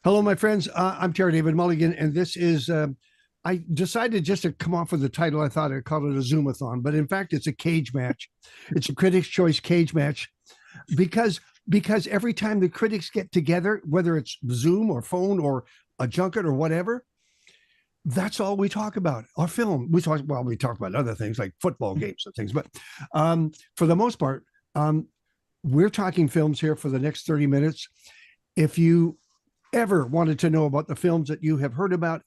Hello, my friends. I'm Terry David Mulligan, and this is. I decided just to come off with the title. I thought I'd call it a Zoomathon, but in fact, it's a cage match. It's a Critics' Choice cage match because every time the critics get together, whether it's Zoom or phone or a junket or whatever, that's all we talk about. Our film. We talk about other things like football games and things, but for the most part, we're talking films here for the next 30 minutes. If you ever wanted to know about the films that you have heard about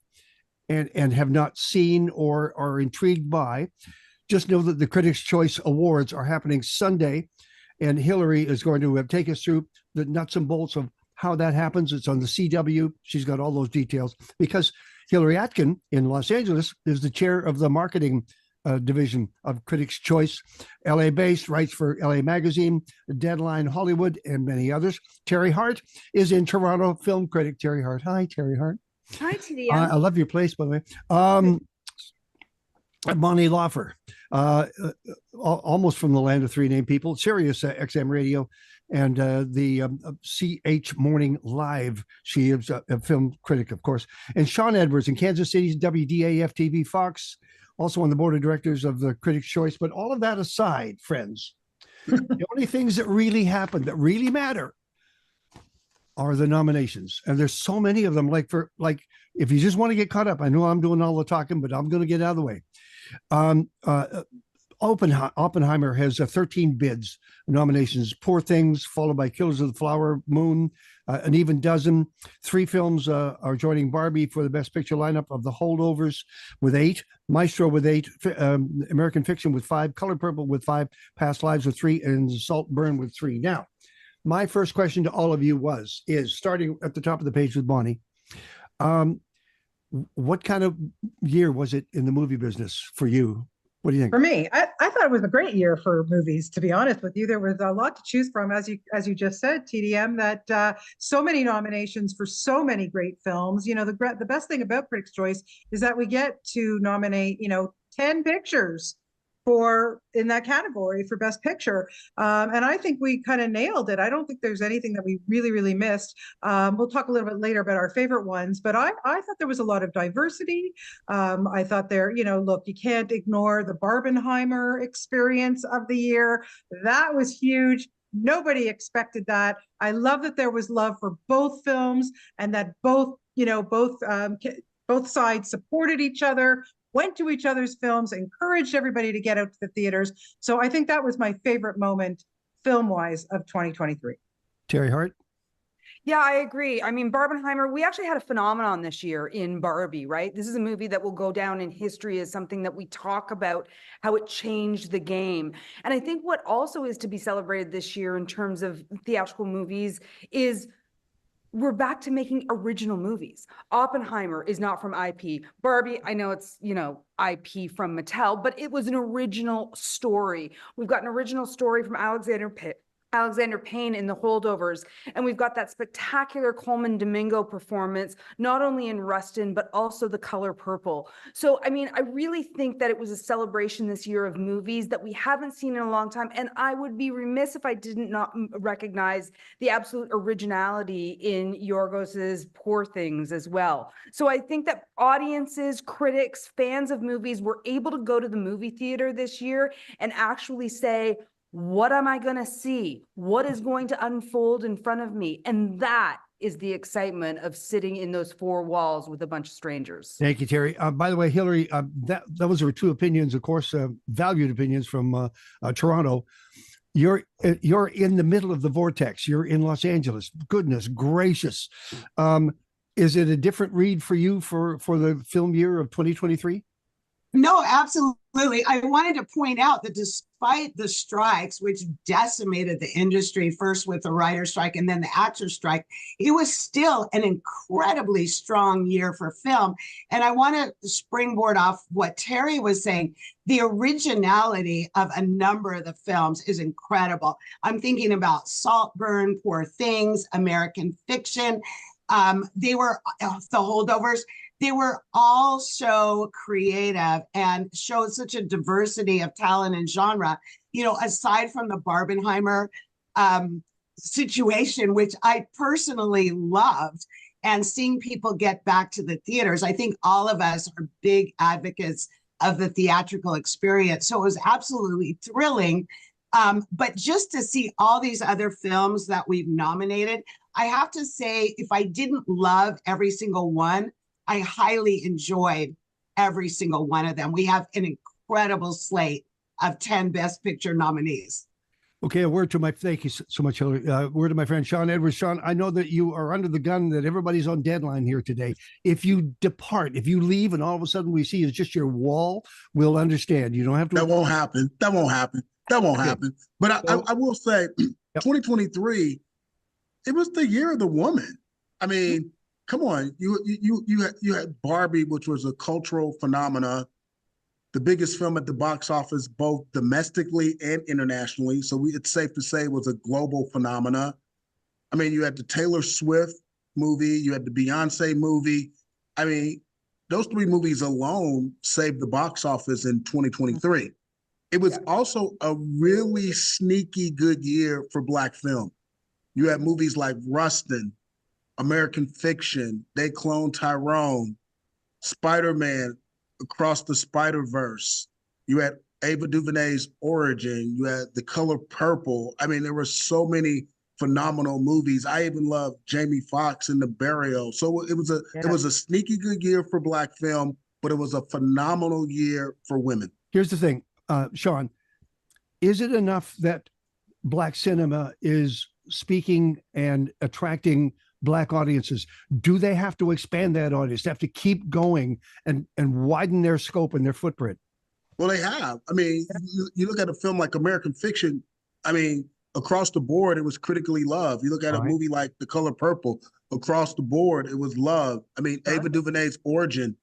and have not seen or are intrigued by, just know that the Critics' Choice Awards are happening Sunday, and Hillary is going to take us through the nuts and bolts of how that happens. It's on the CW. She's got all those details because Hillary Atkin in Los Angeles is the chair of the marketing division of Critics' Choice, LA based, writes for LA Magazine, Deadline Hollywood, and many others. Teri Hart is in Toronto, film critic Teri Hart. Hi, Teri Hart. Hi, TDM. I love your place, by the way. Bonnie Laufer, almost from the land of three named people, Sirius XM Radio, and the CH Morning Live. She is a film critic, of course. And Shawn Edwards in Kansas City's WDAF TV Fox, also on the board of directors of the Critics' Choice. But all of that aside, friends, the only things that really happen, that really matter, are the nominations. And there's so many of them. Like if you just want to get caught up, I know I'm doing all the talking, but I'm going to get out of the way. Oppenheimer has 13 bids, nominations. Poor Things, followed by Killers of the Flower Moon, an even dozen. Three films are joining Barbie for the Best Picture lineup of The Holdovers with 8, Maestro with 8, American Fiction with 5, Color Purple with 5, Past Lives with 3, and Saltburn with 3. Now, my first question to all of you is starting at the top of the page with Bonnie. What kind of year was it in the movie business for you? What do you think? For me, I thought it was a great year for movies, to be honest with you. There was a lot to choose from, as you just said, TDM, that so many nominations for so many great films. You know, the best thing about Critics' Choice is that we get to nominate, 10 pictures in that category for Best Picture. And I think we kind of nailed it. I don't think there's anything that we really, really missed. We'll talk a little bit later about our favorite ones, but I thought there was a lot of diversity. I thought look, you can't ignore the Barbenheimer experience of the year. That was huge. Nobody expected that. I love that there was love for both films and that both sides supported each other, went to each other's films, encouraged everybody to get out to the theaters. So I think that was my favorite moment film-wise of 2023. Teri Hart? Yeah, I agree. I mean, Barbenheimer, we actually had a phenomenon this year in Barbie, right? This is a movie that will go down in history as something that we talk about, how it changed the game. And I think what also is to be celebrated this year in terms of theatrical movies is we're back to making original movies. Oppenheimer is not from IP. Barbie, I know it's, IP from Mattel, but it was an original story. We've got an original story from Alexander Payne in The Holdovers, and we've got that spectacular Coleman Domingo performance, not only in Rustin, but also The Color Purple. So, I mean, I really think that it was a celebration this year of movies that we haven't seen in a long time, and I would be remiss if I didn't not recognize the absolute originality in Yorgos's Poor Things as well. So I think that audiences, critics, fans of movies were able to go to the movie theater this year and actually say, what am I going to see? What is going to unfold in front of me? And that is the excitement of sitting in those four walls with a bunch of strangers. Thank you, Teri. By the way, Hillary, those were two opinions, of course, valued opinions from Toronto. You're in the middle of the vortex. You're in Los Angeles. Goodness gracious. Is it a different read for you for the film year of 2023? No, absolutely. I wanted to point out that despite the strikes, which decimated the industry, first with the writer's strike and then the actor's strike, it was still an incredibly strong year for film. And I want to springboard off what Teri was saying. The originality of a number of the films is incredible. I'm thinking about Saltburn, Poor Things, American Fiction. They were The Holdovers. They were all so creative and showed such a diversity of talent and genre, aside from the Barbenheimer situation, which I personally loved. and seeing people get back to the theaters. I think all of us are big advocates of the theatrical experience. So it was absolutely thrilling. But just to see all these other films that we've nominated, I have to say, if I didn't love every single one, I highly enjoyed every single one of them. We have an incredible slate of 10 Best Picture nominees. Okay, a word to my, thank you so much, Hillary. Word to my friend Shawn Edwards. Shawn, I know that you are under the gun, that everybody's on deadline here today. If you depart, if you leave and all of a sudden we see it's just your wall, we'll understand. You don't have to. That won't happen. That won't happen. That won't happen. But I will say, 2023, it was the year of the woman. I mean, come on, you had Barbie, which was a cultural phenomena, the biggest film at the box office, both domestically and internationally. So it's safe to say it was a global phenomena. I mean, you had the Taylor Swift movie, you had the Beyonce movie. I mean, those three movies alone saved the box office in 2023. It was also a really sneaky good year for Black film. You had movies like Rustin, American Fiction, They Clone Tyrone, Spider-Man, Across the Spider-Verse. You had Ava DuVernay's Origin. You had The Color Purple. I mean, there were so many phenomenal movies. I even loved Jamie Foxx in The Burial. So it was a sneaky good year for Black film, but it was a phenomenal year for women. Here's the thing, Shawn, is it enough that Black cinema is speaking and attracting Black audiences? Do they have to expand that audience? They have to keep going and widen their scope and their footprint? Well, they have. I mean, you look at a film like American Fiction, I mean, across the board, it was critically loved. You look at a movie like The Color Purple, across the board, it was loved. I mean, Ava DuVernay's Origin,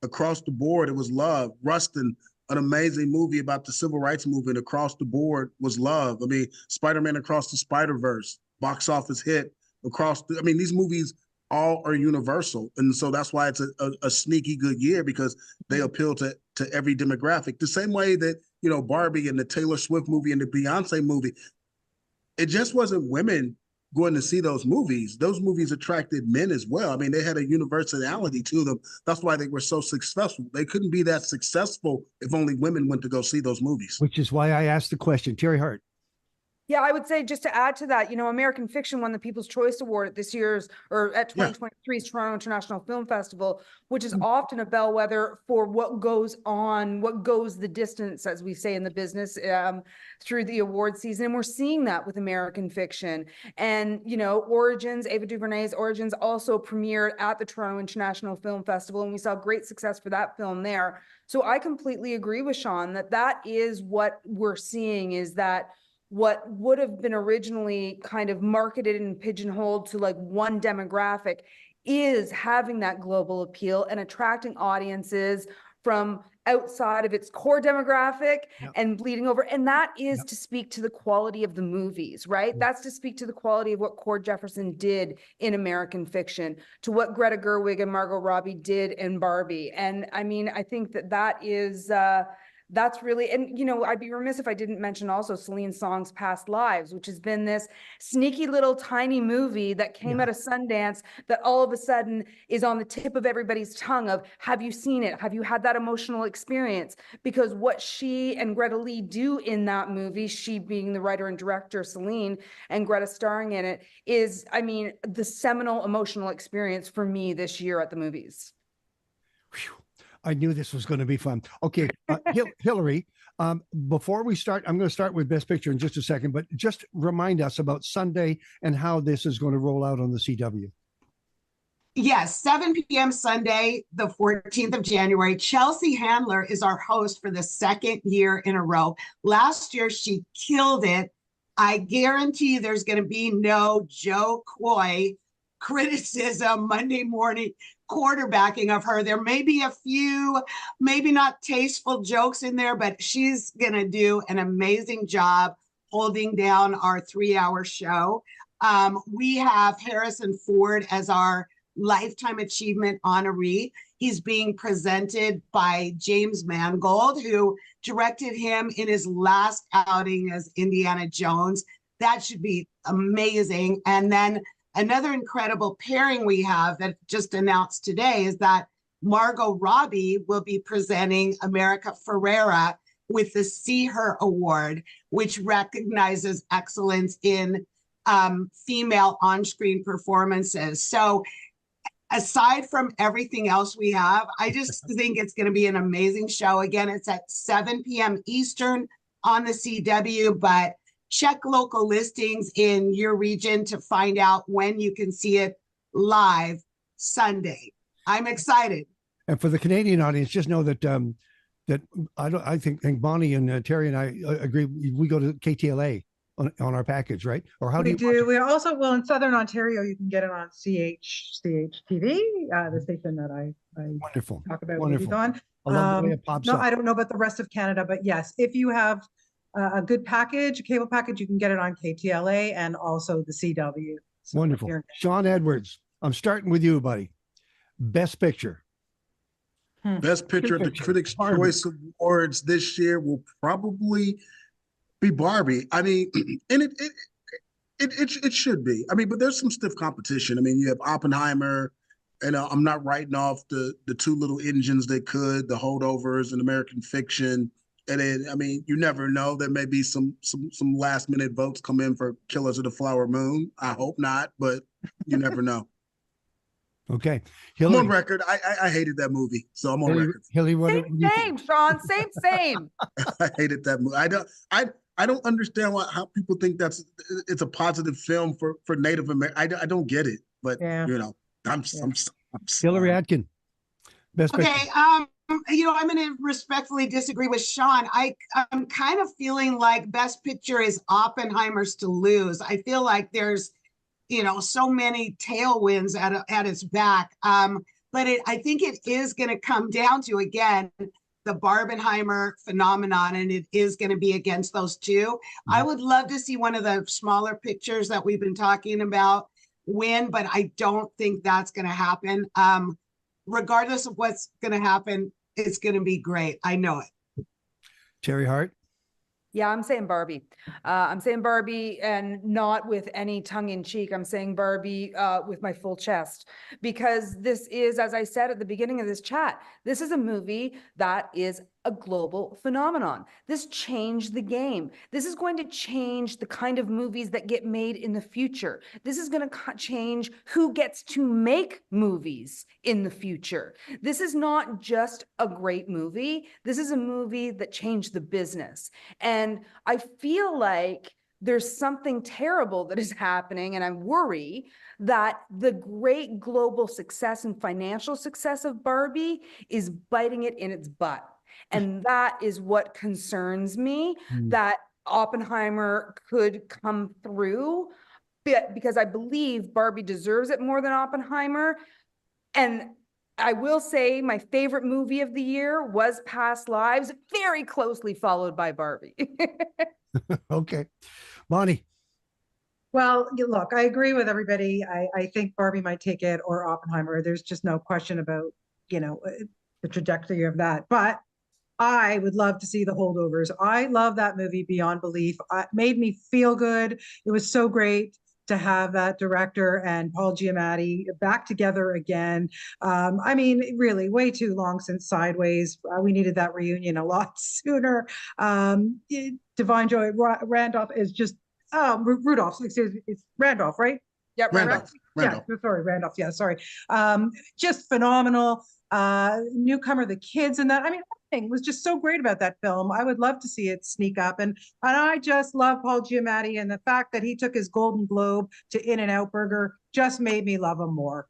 across the board, it was loved. Rustin, an amazing movie about the civil rights movement, across the board was loved. I mean, Spider-Man Across the Spider-Verse, box office hit. I mean, these movies all are universal. And so that's why it's a sneaky good year, because they appeal to every demographic. The same way that, you know, Barbie and the Taylor Swift movie and the Beyonce movie, it just wasn't women going to see those movies. Those movies attracted men as well. I mean, they had a universality to them. That's why they were so successful. They couldn't be that successful if only women went to go see those movies. Which is why I asked the question. Teri Hart. Yeah, I would say, just to add to that, you know, American Fiction won the People's Choice Award at this year's, or at 2023's Toronto International Film Festival, which is often a bellwether for what goes on, what goes the distance, as we say in the business, through the award season. And we're seeing that with American Fiction. And, you know, Origins, Ava DuVernay's Origins also premiered at the Toronto International Film Festival, and we saw great success for that film there. So I completely agree with Shawn that is what we're seeing, is that what would have been originally kind of marketed and pigeonholed to like one demographic is having that global appeal and attracting audiences from outside of its core demographic and bleeding over. And that is to speak to the quality of the movies, right? That's to speak to the quality of what Cord Jefferson did in American Fiction, to what Greta Gerwig and Margot Robbie did in Barbie. And I mean, I think that is, that's really, and you know, I'd be remiss if I didn't mention also Celine Song's Past Lives, which has been this sneaky little tiny movie that came out of Sundance that all of a sudden is on the tip of everybody's tongue of, have you seen it? Have you had that emotional experience? Because what she and Greta Lee do in that movie, she being the writer and director, Celine, and Greta starring in it, is, I mean, the seminal emotional experience for me this year at the movies. Whew. I knew this was going to be fun. Okay, Hillary, before we start, I'm going to start with Best Picture in just a second, but just remind us about Sunday and how this is going to roll out on the CW. Yes, 7 p.m. Sunday, the 14th of January. Chelsea Handler is our host for the second year in a row. Last year, she killed it. I guarantee there's going to be no Joe Coy criticism Monday morning quarterbacking of her. There may be a few, maybe not tasteful jokes in there, but she's going to do an amazing job holding down our 3-hour show. We have Harrison Ford as our Lifetime Achievement honoree. He's being presented by James Mangold, who directed him in his last outing as Indiana Jones. That should be amazing. And then Another incredible pairing we have that just announced today is that Margot Robbie will be presenting America Ferrera with the See Her Award, which recognizes excellence in female on-screen performances. So aside from everything else we have, I just think it's going to be an amazing show. Again, it's at 7 p.m. Eastern on the CW, but check local listings in your region to find out when you can see it live Sunday. I'm excited. And for the Canadian audience, just know that I think Bonnie and Terry and I agree. We go to KTLA on our package, right? Or how do We you do. We also, well, in Southern Ontario, you can get it on CHTV, the station that I Wonderful. talk about Wonderful. movies on. I love the way it pops No, up. I don't know about the rest of Canada, but yes, if you have a good package, a cable package, you can get it on KTLA and also the CW. So Wonderful. Shawn Edwards, I'm starting with you, buddy. Best Picture. Best Picture at the Critics' Choice Awards this year will probably be Barbie. I mean, and it should be. I mean, but there's some stiff competition. I mean, you have Oppenheimer, and I'm not writing off the two little engines that could, the holdovers and American Fiction. And then, I mean, you never know. There may be some last minute votes come in for Killers of the Flower Moon. I hope not, but you never know. Okay. Hillary, I'm on record. I hated that movie, so I'm on record. Hillary, same, Shawn. Same. I hated that movie. I don't understand how people think it's a positive film for Native American. I don't get it, but you know, I'm Hillary Atkin. Best Okay. Picture. You know, I'm going to respectfully disagree with Shawn. I'm kind of feeling like Best Picture is Oppenheimer's to lose. I feel like there's, you know, so many tailwinds at its back. But I think it is going to come down to, again, the Barbenheimer phenomenon, and it is going to be against those two. I would love to see one of the smaller pictures that we've been talking about win, but I don't think that's going to happen. Regardless of what's going to happen, it's going to be great. I know it. Teri Hart. Yeah, I'm saying Barbie. I'm saying Barbie, and not with any tongue in cheek. I'm saying Barbie with my full chest, because this is, as I said at the beginning of this chat, this is a movie that is a global phenomenon. This changed the game. This is going to change the kind of movies that get made in the future. This is going to change who gets to make movies in the future. This is not just a great movie. This is a movie that changed the business. And I feel like there's something terrible that is happening, and I worry that the great global success and financial success of Barbie is biting it in its butt. And that is what concerns me, that Oppenheimer could come through, because I believe Barbie deserves it more than Oppenheimer. And I will say my favorite movie of the year was Past Lives, very closely followed by Barbie. Okay. Bonnie. Well, look, I agree with everybody. I think Barbie might take it, or Oppenheimer. There's just no question about, you know, the trajectory of that. But I would love to see The Holdovers. I love that movie beyond belief. It made me feel good. It was so great to have that director and Paul Giamatti back together again. I mean, really, way too long since Sideways. We needed that reunion a lot sooner. Divine Joy Randolph is just, Rudolph, excuse me, it's Randolph, right? Yeah, Randolph. Yeah, sorry, Randolph. Yeah, sorry. Just phenomenal. Newcomer, the kids, and that. I mean, everything was just so great about that film. I would love to see it sneak up, and I just love Paul Giamatti, and the fact that he took his Golden Globe to In-N-Out Burger just made me love him more.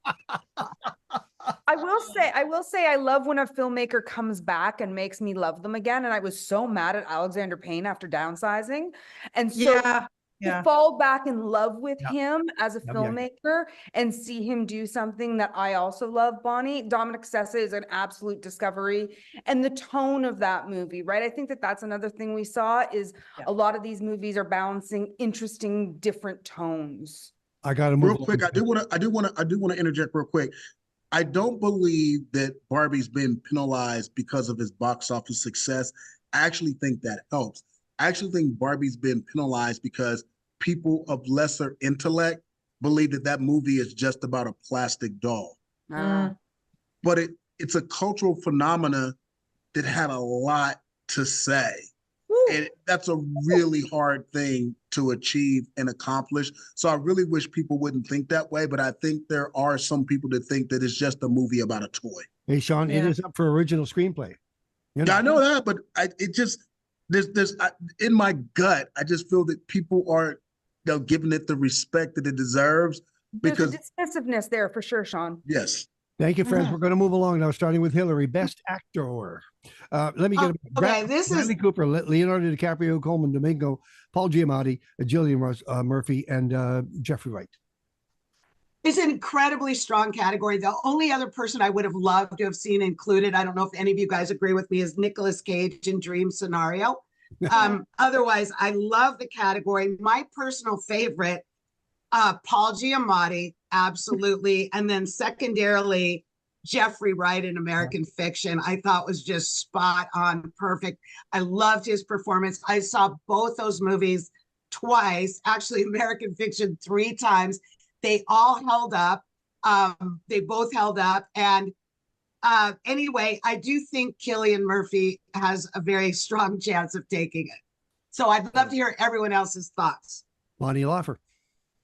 I will say I love when a filmmaker comes back and makes me love them again. And I was so mad at Alexander Payne after downsizing. And so to fall back in love with him as a filmmaker and see him do something that I also love, Bonnie. Dominic Sessa is an absolute discovery. And the tone of that movie, right? I think that that's another thing we saw is a lot of these movies are balancing interesting, different tones. I got to move real quick. I do want to interject real quick. I don't believe that Barbie's been penalized because of his box office success. I actually think that helps. I actually think Barbie's been penalized because people of lesser intellect believe that that movie is just about a plastic doll. But it's a cultural phenomena that had a lot to say. And that's a really hard thing to achieve and accomplish. So I really wish people wouldn't think that way, but I think there are some people that think that it's just a movie about a toy. Hey, Shawn, it is up for original screenplay. You know? Yeah, I know that, but in my gut, I just feel that people aren't giving it the respect that it deserves. Because there's a dismissiveness there for sure, Shawn. Yes. Thank you, friends. We're going to move along now, starting with Hillary, Best Actor. Let me get Bradley Cooper, Leonardo DiCaprio, Coleman Domingo, Paul Giamatti, Cillian Murphy, and Jeffrey Wright. It's an incredibly strong category. The only other person I would have loved to have seen included, I don't know if any of you guys agree with me, is Nicolas Cage in Dream Scenario. Otherwise, I love the category. My personal favorite, Paul Giamatti, absolutely. And then secondarily, Jeffrey Wright in American Fiction, I thought was just spot on, perfect. I loved his performance. I saw both those movies twice, actually American Fiction 3 times. They all held up. They both held up. And anyway, I do think Cillian Murphy has a very strong chance of taking it. So I'd love to hear everyone else's thoughts. Lonnie Laufer.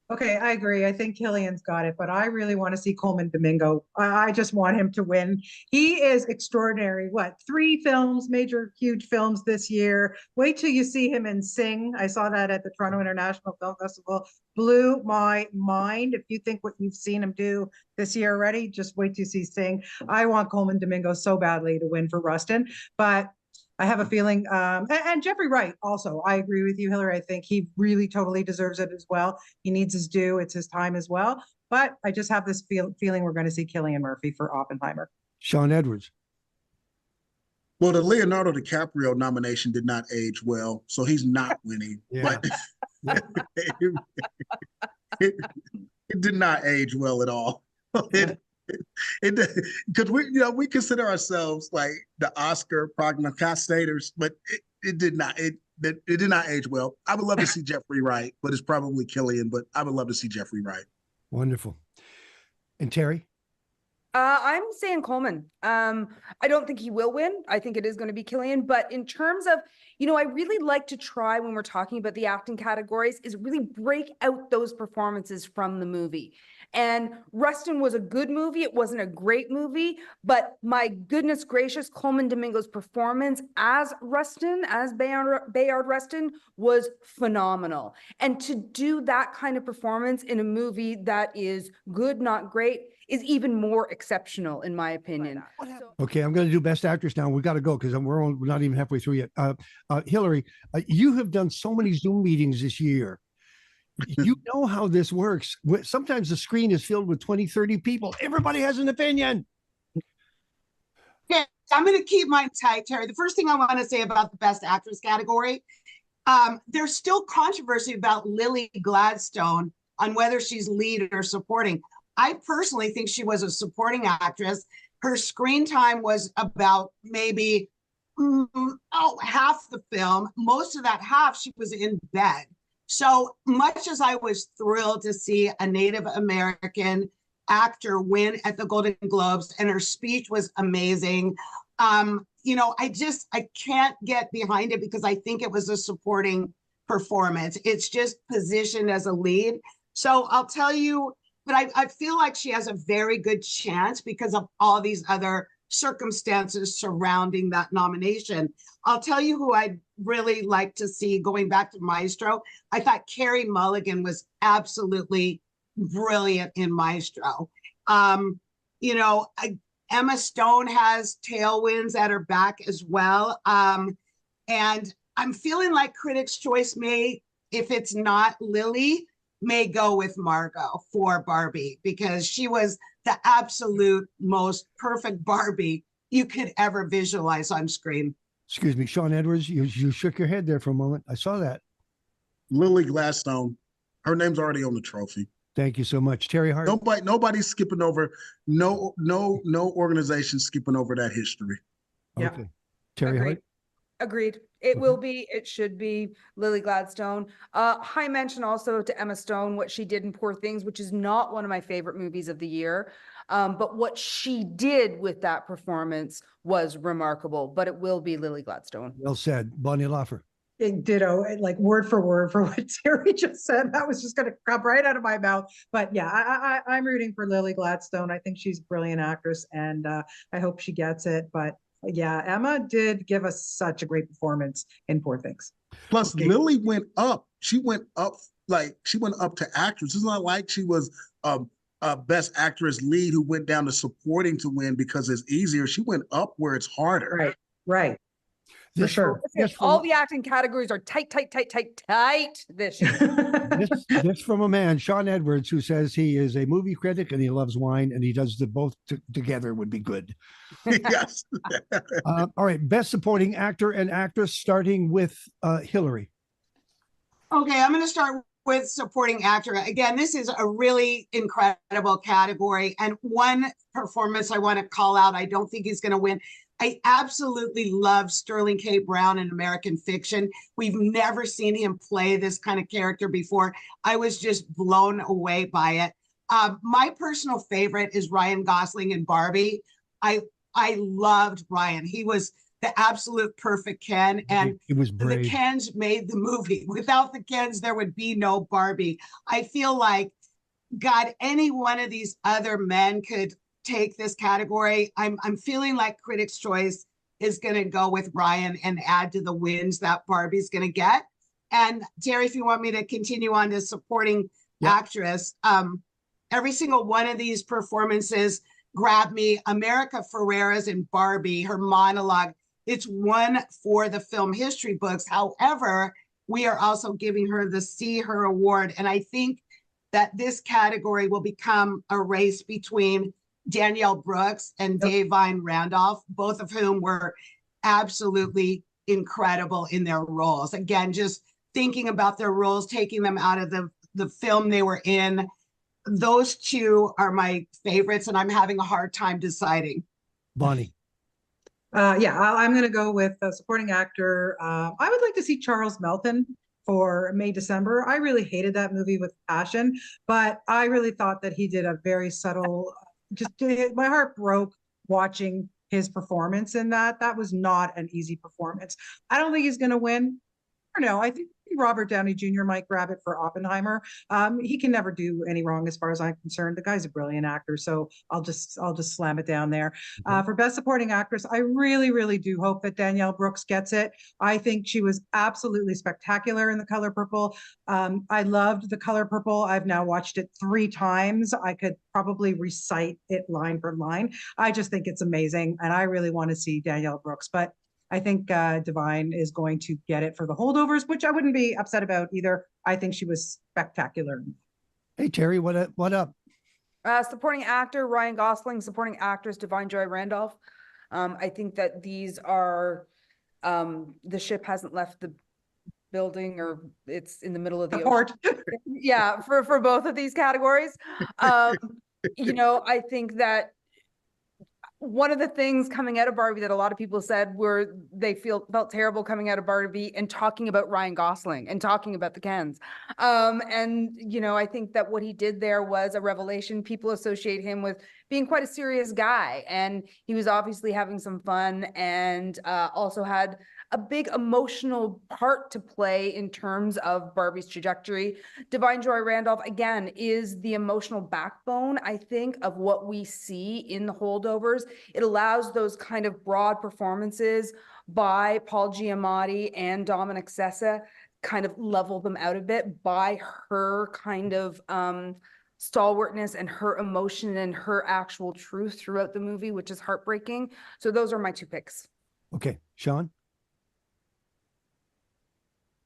Okay, I agree. I think Killian's got it, but I really want to see Coleman Domingo. I just want him to win. He is extraordinary. 3 films, major, huge films this year. Wait till you see him in Sing. I saw that at the Toronto International Film Festival. Blew my mind. If you think what you've seen him do this year already, just wait till you see Sing. I want Coleman Domingo so badly to win for Rustin, but I have a feeling, and Jeffrey Wright also, I agree with you, Hillary. I think he really totally deserves it as well. He needs his due. It's his time as well. But I just have this feeling we're going to see Cillian Murphy for Oppenheimer. Shawn Edwards. Well, the Leonardo DiCaprio nomination did not age well, so he's not winning. Yeah. But it did not age well at all. Because we consider ourselves like the Oscar prognosticators, but it did not age well. I would love to see Jeffrey Wright, but it's probably Cillian, but I would love to see Jeffrey Wright. Wonderful. And Teri? I'm saying Coleman. I don't think he will win. I think it is going to be Cillian. But in terms of, I really like to try when we're talking about the acting categories is really break out those performances from the movie. And Rustin was a good movie. It wasn't a great movie, but my goodness gracious, Coleman Domingo's performance as Rustin, as Bayard Rustin, was phenomenal. And to do that kind of performance in a movie that is good, not great, is even more exceptional, in my opinion. Okay, I'm going to do Best Actress now. We got to go because we're not even halfway through yet. Hillary, you have done so many Zoom meetings this year. You know how this works. Sometimes the screen is filled with 20, 30 people. Everybody has an opinion. Okay, I'm going to keep mine tight, Terry. The first thing I want to say about the Best Actress category, there's still controversy about Lily Gladstone on whether she's lead or supporting. I personally think she was a supporting actress. Her screen time was about maybe half the film. Most of that half, she was in bed. So much as I was thrilled to see a Native American actor win at the Golden Globes, and her speech was amazing, I can't get behind it because I think it was a supporting performance. It's just positioned as a lead. So I'll tell you, but I feel like she has a very good chance because of all these other circumstances surrounding that nomination. I'll tell you who I'd really like to see going back to Maestro. I thought Terry Mulligan was absolutely brilliant in Maestro. Emma Stone has tailwinds at her back as well. And I'm feeling like Critics' Choice may, if it's not Lily, may go with Margot for Barbie because she was the absolute most perfect Barbie you could ever visualize on screen. Excuse me, Shawn Edwards, you shook your head there for a moment. I saw that. Lily Gladstone, her name's already on the trophy. Thank you so much. Teri Hart. Nobody's skipping over, no organization skipping over that history. Okay. Teri Hart. Agreed. It will be, it should be Lily Gladstone. High mention also to Emma Stone, what she did in Poor Things, which is not one of my favorite movies of the year. But what she did with that performance was remarkable, but it will be Lily Gladstone. Well said. Bonnie Laufer. Ditto, like word for what Terry just said. That was just going to come right out of my mouth. But yeah, I'm rooting for Lily Gladstone. I think she's a brilliant actress, and I hope she gets it. But yeah, Emma did give us such a great performance in Poor Things. Plus, Lily went up. She went up to actress. It's not like she was a best actress lead who went down to supporting to win because it's easier. She went up where it's harder. Right. For sure. All the acting categories are tight this year. This from a man, Shawn Edwards, who says he is a movie critic and he loves wine, and he does the both together would be good. Yes. All right, best supporting actor and actress, starting with Hillary. Okay, I'm going to start with supporting actor. Again, this is a really incredible category, and one performance I want to call out. I don't think he's going to win. I absolutely love Sterling K. Brown in American Fiction. We've never seen him play this kind of character before. I was just blown away by it. My personal favorite is Ryan Gosling in Barbie. I loved Ryan. He was the absolute perfect Ken, and he was brave. The Kens made the movie. Without the Kens, there would be no Barbie. I feel like, God, any one of these other men could take this category. I'm feeling like Critics' Choice is going to go with Ryan and add to the wins that Barbie's going to get. And Terry, if you want me to continue on to supporting actress, every single one of these performances grabbed me. America Ferrera's in Barbie, her monologue, it's one for the film history books. However, we are also giving her the See Her Award. And I think that this category will become a race between Danielle Brooks and Davine Randolph, both of whom were absolutely incredible in their roles. Again, just thinking about their roles, taking them out of the film they were in. Those two are my favorites, and I'm having a hard time deciding. Bonnie. I'm going to go with supporting actor. I would like to see Charles Melton for May, December. I really hated that movie with passion, but I really thought that he did a very subtle, my heart broke watching his performance in that. That was not an easy performance. I don't think he's going to win. I don't know. I think Robert Downey Jr. might grab it for Oppenheimer. He can never do any wrong as far as I'm concerned. The guy's a brilliant actor, so I'll just slam it down there. For Best Supporting Actress, I really, really do hope that Danielle Brooks gets it. I think she was absolutely spectacular in The Color Purple. I loved The Color Purple. I've now watched it 3 times. I could probably recite it line for line. I just think it's amazing, and I really want to see Danielle Brooks, but I think Divine is going to get it for The Holdovers, which I wouldn't be upset about either. I think she was spectacular. Hey, Terry, what up? Supporting actor, Ryan Gosling. Supporting actress, Divine Joy Randolph. I think that these are, the ship hasn't left the building, or it's in the middle of the port. Yeah, for both of these categories. I think that one of the things coming out of Barbie that a lot of people said were they felt terrible coming out of Barbie and talking about Ryan Gosling and talking about the Kens. I think that what he did there was a revelation. People associate him with being quite a serious guy, and he was obviously having some fun, and also had a big emotional part to play in terms of Barbie's trajectory. Divine Joy Randolph, again, is the emotional backbone, I think, of what we see in The Holdovers. It allows those kind of broad performances by Paul Giamatti and Dominic Sessa kind of level them out a bit by her kind of stalwartness and her emotion and her actual truth throughout the movie, which is heartbreaking. So those are my 2 picks. Okay, Shawn?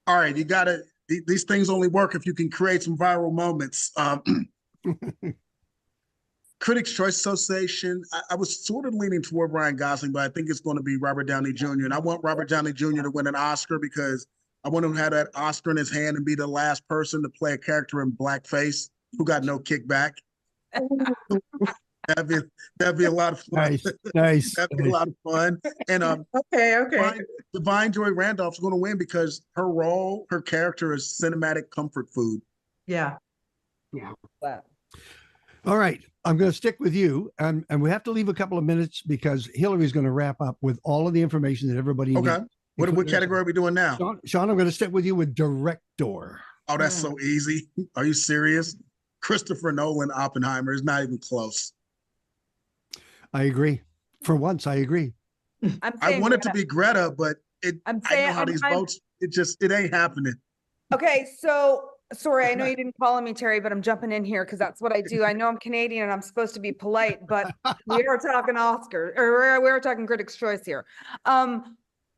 All right, you got to, these things only work if you can create some viral moments. Critics' Choice Association, I was sort of leaning toward Ryan Gosling, but I think it's going to be Robert Downey Jr. And I want Robert Downey Jr. to win an Oscar because I want him to have that Oscar in his hand and be the last person to play a character in blackface who got no kickback. That'd be that'd be a lot of fun. Nice, nice. That'd be a lot of fun. And Okay. Divine Joy Randolph's going to win because her role, her character is cinematic comfort food. Yeah. Wow. All right, I'm going to stick with you, and we have to leave a couple of minutes because Hillary's going to wrap up with all of the information that everybody needs. Okay. What category are we doing now? Shawn, I'm going to stick with you with director. Oh, that's so easy. Are you serious? Christopher Nolan, Oppenheimer is not even close. I agree. For once, I agree. I want it to be Greta, but I know how these votes, it ain't happening. Okay, so sorry, I know you didn't call on me, Terry, but I'm jumping in here because that's what I do. I know I'm Canadian and I'm supposed to be polite, but we are talking Oscar, or we're talking Critics' Choice here.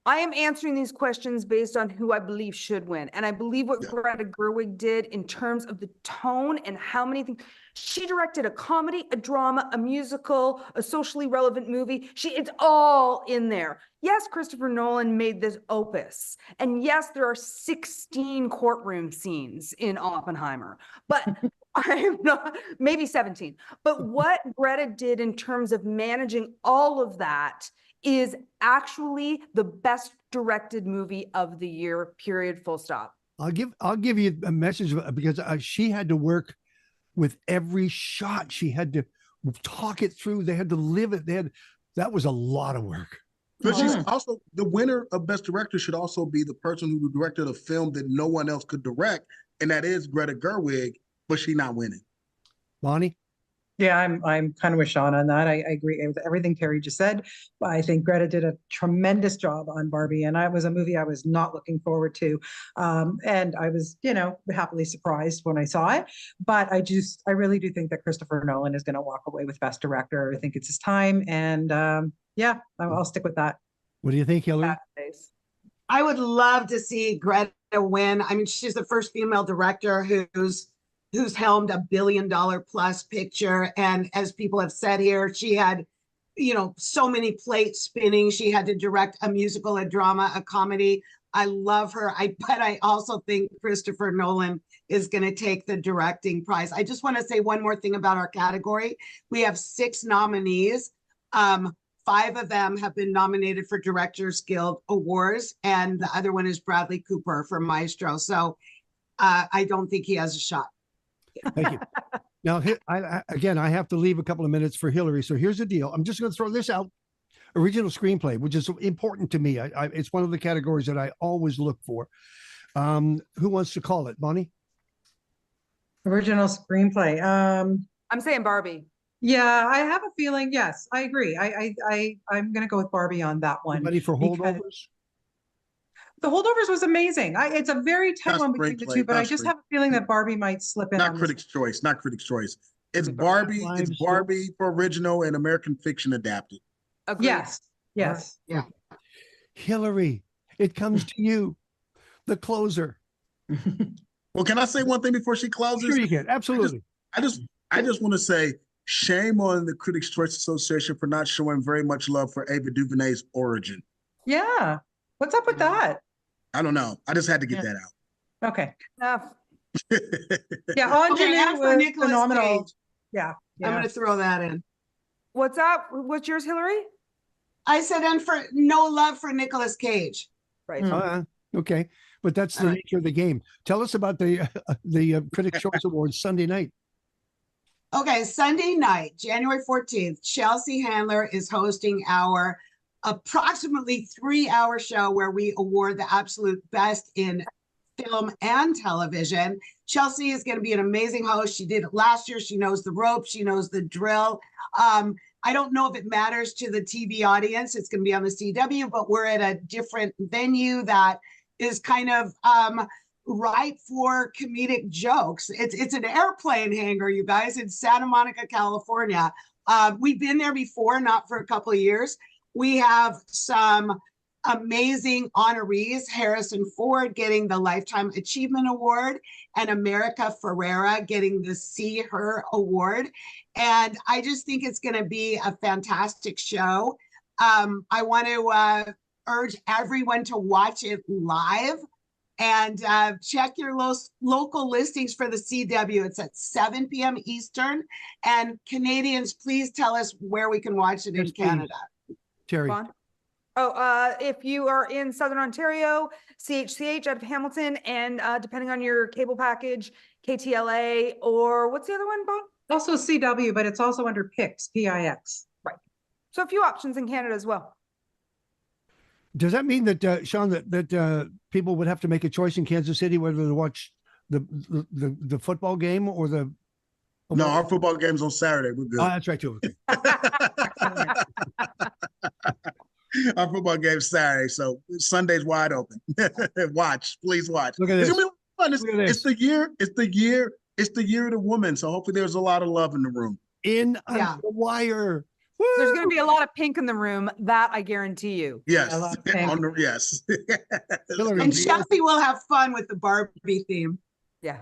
I am answering these questions based on who I believe should win. And I believe what Greta Gerwig did in terms of the tone and how many things. She directed a comedy, a drama, a musical, a socially relevant movie. It's all in there. Yes, Christopher Nolan made this opus. And yes, there are 16 courtroom scenes in Oppenheimer. But I am not, maybe 17. But what Greta did in terms of managing all of that is actually the best directed movie of the year, period, full stop. I'll give you a message because she had to work with every shot. She had to talk it through. They had to live it. That was a lot of work. But she's also the winner of Best Director should also be the person who directed a film that no one else could direct, and that is Greta Gerwig, but she's not winning. Bonnie? Yeah, I'm kind of with Shawn on that. I agree with everything Terry just said. I think Greta did a tremendous job on Barbie, and it was a movie I was not looking forward to. And I was, happily surprised when I saw it. But I really do think that Christopher Nolan is going to walk away with Best Director. I think it's his time. And I'll stick with that. What do you think, Hillary? I would love to see Greta win. I mean, she's the first female director who's helmed $1 billion plus picture. And as people have said here, she had, so many plates spinning. She had to direct a musical, a drama, a comedy. I love her. But I also think Christopher Nolan is going to take the directing prize. I just want to say one more thing about our category. We have 6 nominees. 5 of them have been nominated for Directors Guild Awards, and the other one is Bradley Cooper for Maestro. So I don't think he has a shot. Thank you. Now, I have to leave a couple of minutes for Hillary. So here's the deal. I'm just going to throw this out. Original screenplay, which is important to me. It's one of the categories that I always look for. Who wants to call it? Bonnie? Original screenplay. I'm saying Barbie. Yeah, I have a feeling. Yes, I agree. I'm going to go with Barbie on that one. Ready for Holdovers? The Holdovers was amazing. It's a very tight one between the two, but I just have a feeling that Barbie might slip in. Not Critics' Choice. It's Barbie. It's Barbie for original and American Fiction adapted. Agreed. Yes. Yeah. Hillary, it comes to you. The closer. Well, can I say one thing before she closes? Sure you can. Absolutely. I just want to say shame on the Critics' Choice Association for not showing very much love for Ava DuVernay's origin. Yeah. What's up with that? I don't know. I just had to get that out. Okay. Enough. Yeah, Angelina was phenomenal. Cage. Yeah. I'm going to throw that in. What's up? What's yours, Hillary? I said, and for no love for Nicolas Cage. Right. Okay. But that's the nature of the game. Tell us about the Critics' Choice Awards Sunday night. Okay, Sunday night, January 14th, Chelsea Handler is hosting our approximately 3-hour show where we award the absolute best in film and television. Chelsea is going to be an amazing host. She did it last year. She knows the ropes. She knows the drill. I don't know if it matters to the TV audience. It's going to be on the CW, but we're at a different venue that is kind of ripe for comedic jokes. It's an airplane hangar, you guys, in Santa Monica, California. We've been there before, not for a couple of years. We have some amazing honorees, Harrison Ford getting the Lifetime Achievement Award and America Ferrera getting the See Her Award. And I just think it's going to be a fantastic show. I want to urge everyone to watch it live And check your local listings for the CW. It's at 7 p.m. Eastern. And Canadians, please tell us where we can watch it in Canada. Terry. Vaughn? Oh, if you are in Southern Ontario, CHCH out of Hamilton, and depending on your cable package, KTLA, or what's the other one, Bob? Also CW, but it's also under PIX, PIX. Right. So a few options in Canada as well. Does that mean that, Shawn, that people would have to make a choice in Kansas City whether to watch the football game or the? No, our football game's on Saturday. We're good. Oh, that's right too. Our football game's Saturday, so Sunday's wide open. Watch, please watch. Look at this. It's gonna be fun. Look at this. It's the year of the woman. So hopefully there's a lot of love in the room. In under the wire. Woo! There's going to be a lot of pink in the room. That I guarantee you. Yes. I love pink. Yes. Hillary, And Chelsea will have fun with the Barbie theme. Yeah.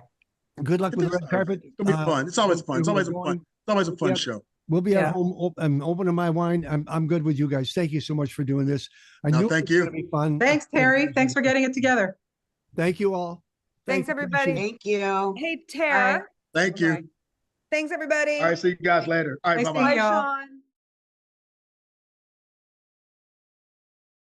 good luck with the red carpet. It's gonna be fun. It's always fun. It's always a fun. It's always a fun show. We'll be at home. I'm opening my wine. I'm good with you guys. Thank you so much for doing this. I knew thank it was you. gonna be fun. Thanks, Terry. Thanks for getting it together. Thank you all. Thanks, everybody. Thank you. Hey, Tara. Thank you. Thanks, everybody. All right, see you guys later. All right, Nice bye-bye. seeing Bye, y'all. Shawn.